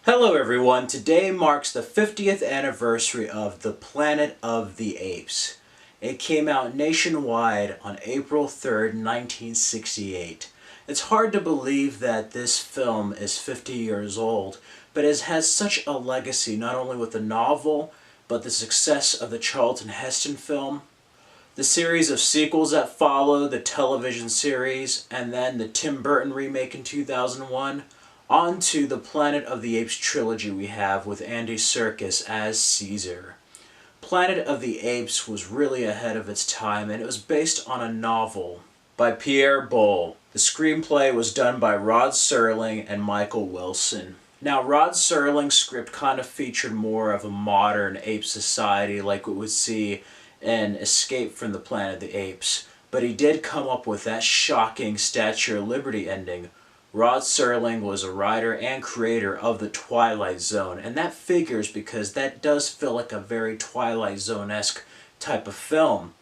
Hello everyone, today marks the 50th anniversary of the Planet of the Apes. It came out nationwide on April 3rd, 1968. It's hard to believe that this film is 50 years old, but it has such a legacy not only with the novel, but the success of the Charlton Heston film, the series of sequels that follow, the television series, and then the Tim Burton remake in 2001, on to the Planet of the Apes trilogy we have with Andy Serkis as Caesar. Planet of the Apes was really ahead of its time, and it was based on a novel by Pierre Boulle. The screenplay was done by Rod Serling and Michael Wilson. Now, Rod Serling's script kind of featured more of a modern ape society like we would see in Escape from the Planet of the Apes, but he did come up with that shocking Statue of Liberty ending. Rod Serling was a writer and creator of The Twilight Zone, and that figures because that does feel like a very Twilight Zone-esque type of film.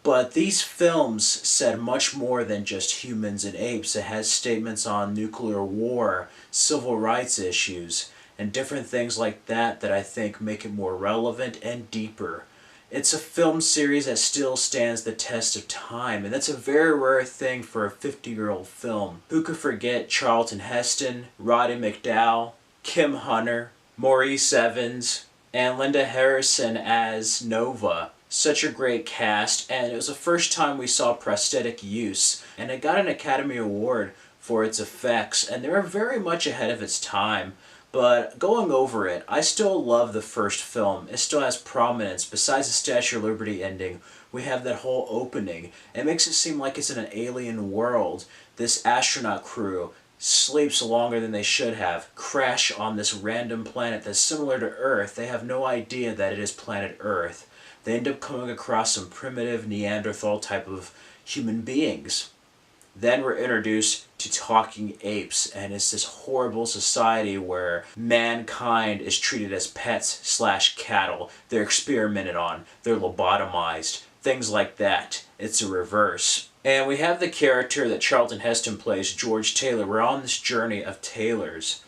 But these films said much more than just humans and apes. It has statements on nuclear war, civil rights issues, and different things like that that I think make it more relevant and deeper. It's a film series that still stands the test of time, and that's a very rare thing for a 50-year-old film. Who could forget Charlton Heston, Roddy McDowall, Kim Hunter, Maurice Evans, and Linda Harrison as Nova. Such a great cast, and it was the first time we saw prosthetic use, and it got an Academy Award for its effects, and they were very much ahead of its time. But going over it, I still love the first film. It still has prominence. Besides the Statue of Liberty ending, we have that whole opening. It makes it seem like it's in an alien world. This astronaut crew sleeps longer than they should have, crash on this random planet that's similar to Earth. They have no idea that it is planet Earth. They end up coming across some primitive Neanderthal type of human beings. Then we're introduced to talking apes, and it's this horrible society where mankind is treated as pets/cattle. They're experimented on, they're lobotomized, things like that. It's a reverse. And we have the character that Charlton Heston plays, George Taylor. We're on this journey of Taylors.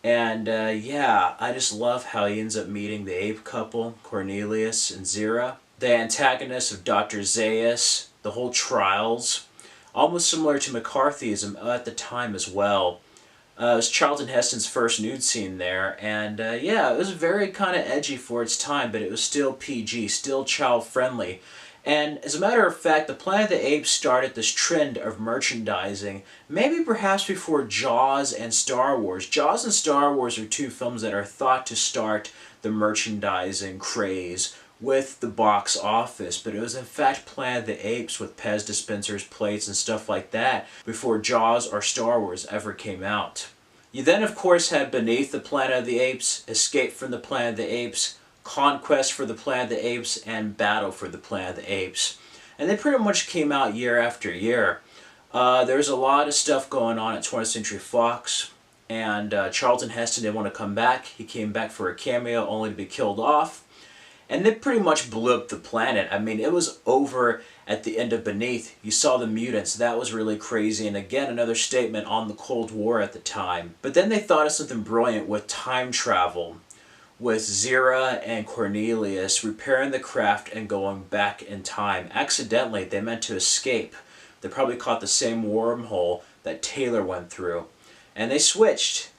And yeah, I just love how he ends up meeting the ape couple, Cornelius and Zira. The antagonists of Dr. Zaius, the whole trials. Almost similar to McCarthyism at the time as well. It was Charlton Heston's first nude scene there, and yeah, it was very kind of edgy for its time, but it was still PG, still child-friendly. And as a matter of fact, the Planet of the Apes started this trend of merchandising, maybe perhaps before Jaws and Star Wars. Jaws and Star Wars are two films that are thought to start the merchandising craze with the box office, but it was in fact Planet of the Apes with Pez dispensers, plates, and stuff like that before Jaws or Star Wars ever came out. You then of course had Beneath the Planet of the Apes, Escape from the Planet of the Apes, Conquest for the Planet of the Apes, and Battle for the Planet of the Apes. And they pretty much came out year after year. There's a lot of stuff going on at 20th Century Fox, and Charlton Heston didn't want to come back. He came back for a cameo only to be killed off. And they pretty much blew up the planet. I mean, it was over at the end of Beneath. You saw the mutants. That was really crazy. And again, another statement on the Cold War at the time. But then they thought of something brilliant with time travel, with Zira and Cornelius repairing the craft and going back in time. Accidentally, they meant to escape. They probably caught the same wormhole that Taylor went through. And they switched.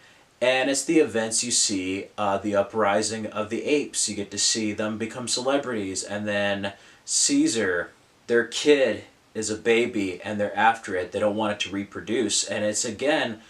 And it's the events you see, the uprising of the apes. You get to see them become celebrities. And then Caesar, their kid, is a baby and they're after it. They don't want it to reproduce. And it's, again,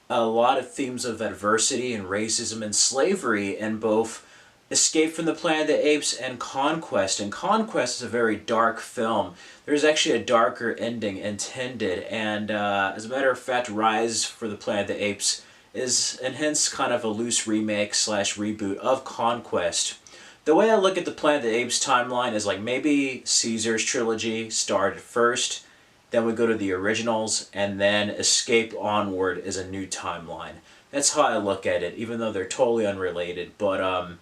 a lot of themes of adversity and racism and slavery in both Escape from the Planet of the Apes and Conquest. And Conquest is a very dark film. There's actually a darker ending intended. And as a matter of fact, Rise for the Planet of the Apes is, and hence kind of a loose remake / reboot of Conquest. The way I look at the Planet of the Apes timeline is like maybe Caesar's trilogy started first, then we go to the originals, and then Escape onward is a new timeline. That's how I look at it, even though they're totally unrelated. But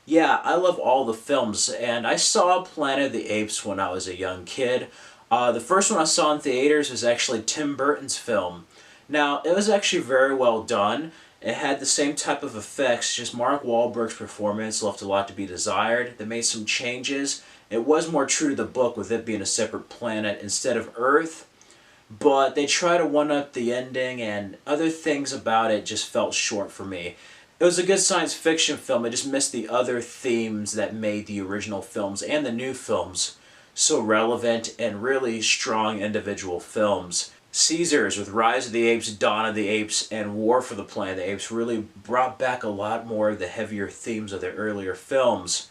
yeah, I love all the films, and I saw Planet of the Apes when I was a young kid. The first one I saw in theaters was actually Tim Burton's film. Now, it was actually very well done, It had the same type of effects, just Mark Wahlberg's performance left a lot to be desired. They made some changes. It was more true to the book with it being a separate planet instead of Earth, but they try to one-up the ending, and other things about it just felt short for me. It was a good science fiction film, I just missed the other themes that made the original films and the new films so relevant and really strong individual films. Caesar's with Rise of the Apes, Dawn of the Apes, and War for the Planet of the Apes really brought back a lot more of the heavier themes of the earlier films.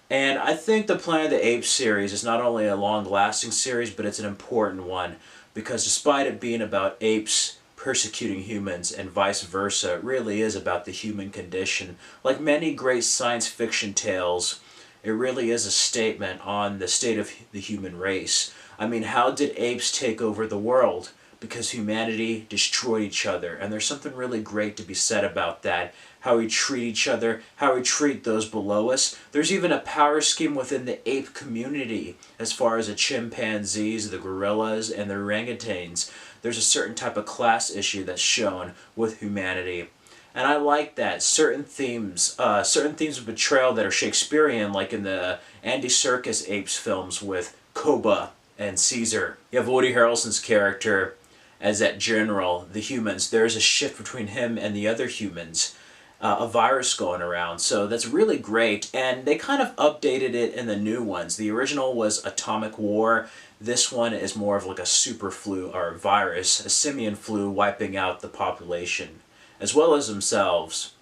And I think the Planet of the Apes series is not only a long-lasting series, but it's an important one, because despite it being about apes persecuting humans and vice versa, it really is about the human condition. Like many great science fiction tales, it really is a statement on the state of the human race. I mean, how did apes take over the world? Because humanity destroyed each other, and there's something really great to be said about that. How we treat each other, how we treat those below us. There's even a power scheme within the ape community as far as the chimpanzees, the gorillas, and the orangutans. There's a certain type of class issue that's shown with humanity. And I like that. Certain themes of betrayal that are Shakespearean, like in the Andy Serkis Apes films with Koba and Caesar. You have Woody Harrelson's character as that general, the humans. There's a shift between him and the other humans. A virus going around, so that's really great, and they kind of updated it in the new ones. The original was atomic war. This one is more of like a super flu or virus, a simian flu wiping out the population as well as themselves.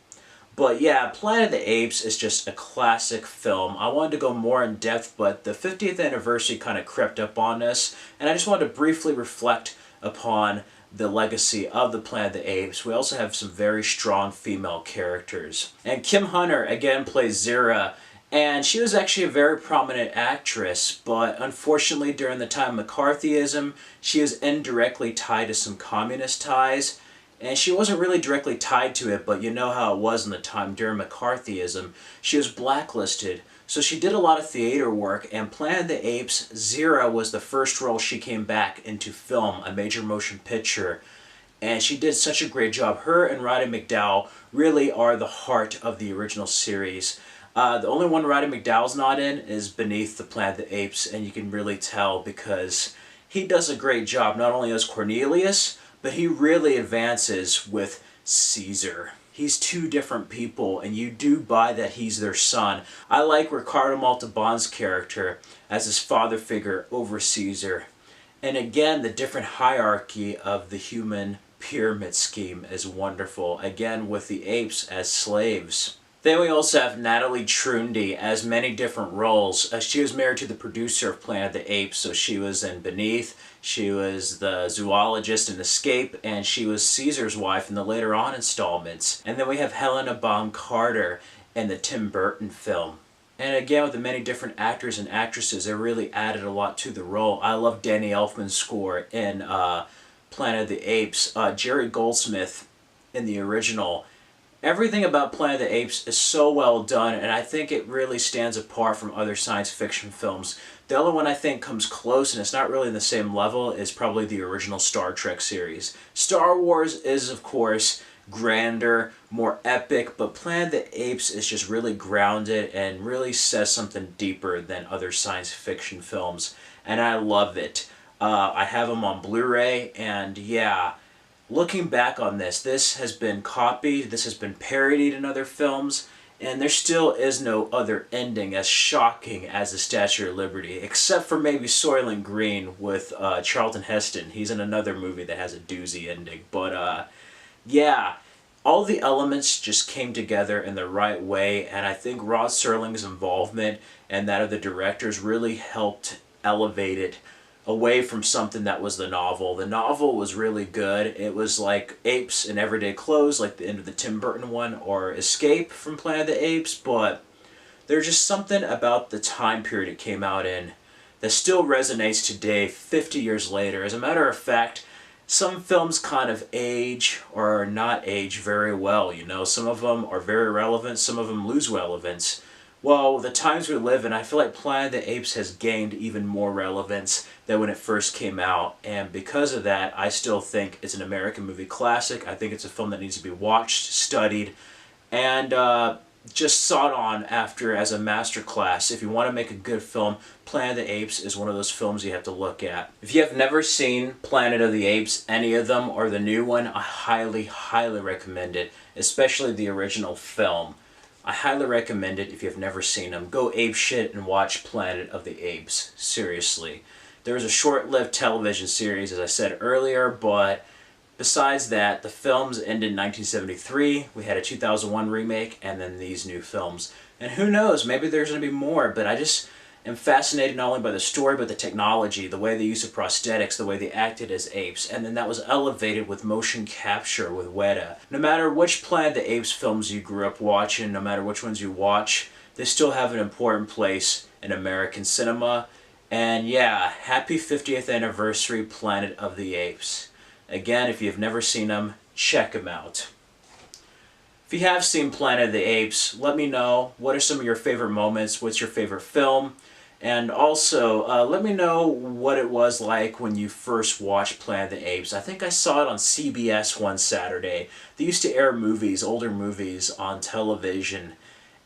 But yeah, Planet of the Apes is just a classic film. I wanted to go more in depth, but the 50th anniversary kind of crept up on us, and I just wanted to briefly reflect upon the legacy of the Planet of the Apes. We also have some very strong female characters. And Kim Hunter again plays Zira, and she was actually a very prominent actress, but unfortunately during the time of McCarthyism, she was indirectly tied to some communist ties. And she wasn't really directly tied to it, but you know how it was in the time during McCarthyism. She was blacklisted. So she did a lot of theater work, and Planet of the Apes, Zira was the first role she came back into film, a major motion picture. And she did such a great job. Her and Roddy McDowall really are the heart of the original series. The only one Roddy McDowall's not in is Beneath the Planet of the Apes, and you can really tell because he does a great job, not only as Cornelius, but he really advances with Caesar. He's two different people, and you do buy that he's their son. I like Ricardo Montalban's character as his father figure over Caesar. And again, the different hierarchy of the human pyramid scheme is wonderful. Again, with the apes as slaves. Then we also have Natalie Trundy as many different roles. She was married to the producer of Planet of the Apes, so she was in Beneath, she was the zoologist in Escape, and she was Caesar's wife in the later on installments. And then we have Helena Bonham Carter in the Tim Burton film. And again, with the many different actors and actresses, they really added a lot to the role. I love Danny Elfman's score in Planet of the Apes. Jerry Goldsmith in the original. Everything about Planet of the Apes is so well done, and I think it really stands apart from other science fiction films. The only one I think comes close, and it's not really in the same level, is probably the original Star Trek series. Star Wars is, of course, grander, more epic, but Planet of the Apes is just really grounded and really says something deeper than other science fiction films, and I love it. I have them on Blu-ray, and yeah, looking back on this has been copied, this has been parodied in other films, and there still is no other ending as shocking as the Statue of Liberty, except for maybe Soylent Green with Charlton Heston. He's in another movie that has a doozy ending, but yeah, all the elements just came together in the right way, and I think Rod Serling's involvement and that of the directors really helped elevate it away from something that was the novel. The novel was really good. It was like apes in everyday clothes, like the end of the Tim Burton one, or Escape from Planet of the Apes, but there's just something about the time period it came out in that still resonates today, 50 years later. As a matter of fact, some films kind of age or not age very well, you know. Some of them are very relevant, some of them lose relevance. Well, the times we live in, I feel like Planet of the Apes has gained even more relevance than when it first came out. And because of that, I still think it's an American movie classic. I think it's a film that needs to be watched, studied, and just sought on after as a masterclass. If you want to make a good film, Planet of the Apes is one of those films you have to look at. If you have never seen Planet of the Apes, any of them, or the new one, I highly, highly recommend it, especially the original film. I highly recommend it if you've never seen them. Go ape shit and watch Planet of the Apes. Seriously. There was a short-lived television series, as I said earlier, but besides that, the films ended in 1973. We had a 2001 remake, and then these new films. And who knows, maybe there's going to be more, but I just am fascinated not only by the story, but the technology, the way they use of prosthetics, the way they acted as apes, and then that was elevated with motion capture with Weta. No matter which Planet of the Apes films you grew up watching, no matter which ones you watch, they still have an important place in American cinema. And yeah, happy 50th anniversary Planet of the Apes. Again, if you've never seen them, check them out. If you have seen Planet of the Apes, let me know what are some of your favorite moments, what's your favorite film, and also let me know what it was like when you first watched Planet of the Apes. I think I saw it on CBS one Saturday. They used to air movies, older movies, on television,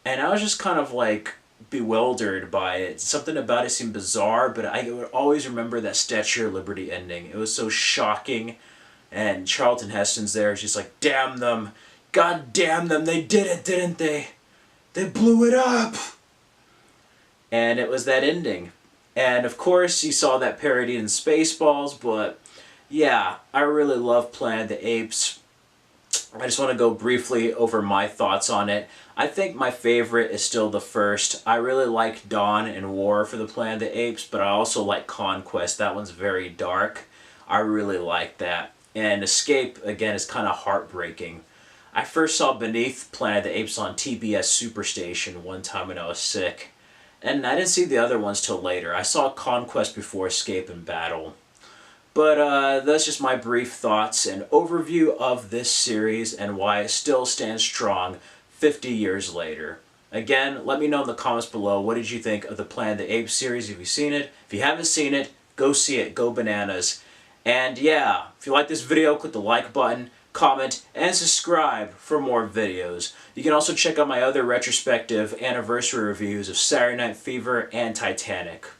and I was just kind of like bewildered by it. Something about it seemed bizarre, but I would always remember that Statue of Liberty ending. It was so shocking, and Charlton Heston's there. She's like, damn them. God damn them, they did it, didn't they? They blew it up! And it was that ending. And of course, you saw that parody in Spaceballs, but yeah, I really love Planet of the Apes. I just want to go briefly over my thoughts on it. I think my favorite is still the first. I really like Dawn and War for the Planet of the Apes, but I also like Conquest. That one's very dark. I really like that. And Escape, again, is kind of heartbreaking. I first saw Beneath Planet of the Apes on TBS Superstation one time when I was sick. And I didn't see the other ones till later. I saw Conquest before Escape and Battle. But that's just my brief thoughts and overview of this series and why it still stands strong 50 years later. Again, let me know in the comments below, what did you think of the Planet of the Apes series? Have you seen it? If you haven't seen it, go see it. Go bananas. And yeah, if you like this video, click the like button, comment, and subscribe for more videos. You can also check out my other retrospective anniversary reviews of Saturday Night Fever and Titanic.